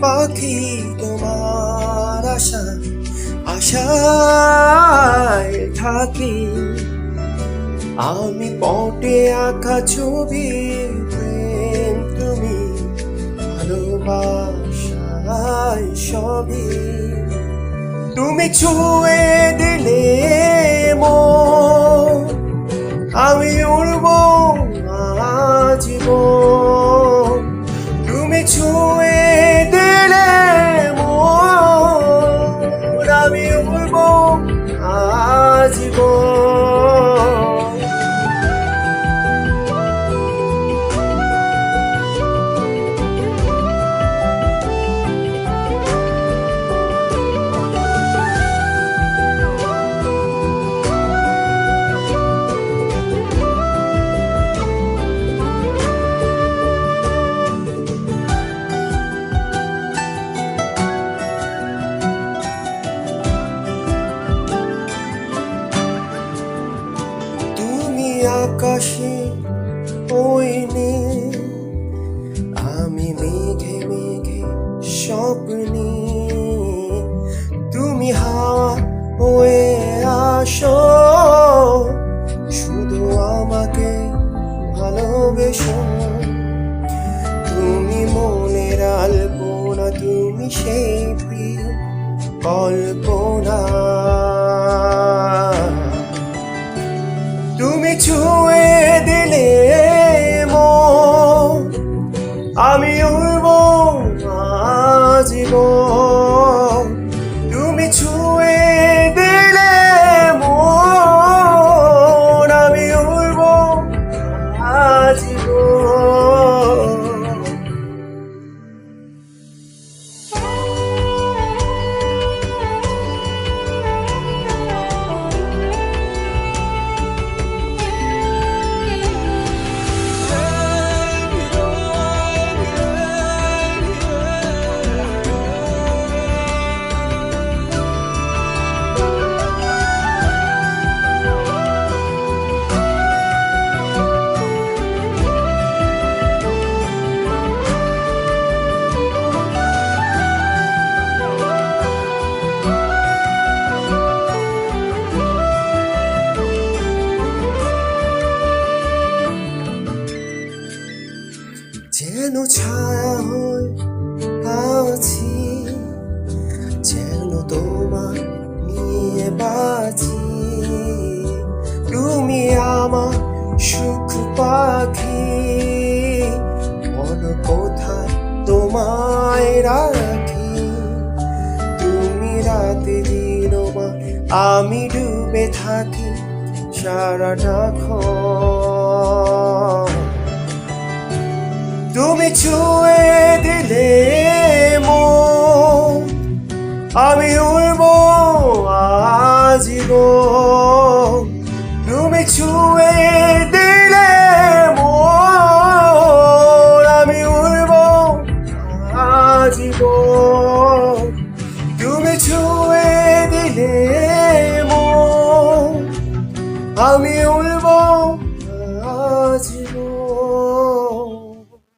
পাখি তোমার আশায় থাকি। আমি পটে আঁকা ছবি প্রেম তুমি ভালোবাসায় সবই। তুমি ছুঁয়ে দিলে মন, আমি উড়বো আজীবন। তুমি ছুঁয়ে দিলে মন, আমি উড়বো আজীবন। আকাশে ওই নীল, আমি মেঘে মেঘে স্বপ্নে। তুমি হাওয়া হয়ে আসো, শুধু আমাকে ভালোবেসো। তুমি মনের আলপনা, তুমি সেই প্রিয় কল্পনা। তুমি ছুঁয়ে দিলে মন, আমি উড়বো আজীবন। তুমি ছুঁয়ে দিলে মন, আমি উড়বো আজীবন। যেন ছায়া হয়ে আছি, যেন তোমার নিয়ে বাঁচি। তুমি আমার সুখ পাখি, বলো কোথায় তোমায় রাখি। তুমি রাতে দিনমা, আমি ডুবে থাকি সারাটাক্ষণ। তুমি ছুঁয়ে দিলে মন, আমি উড়বো আজীবন। তুমি ছুঁয়ে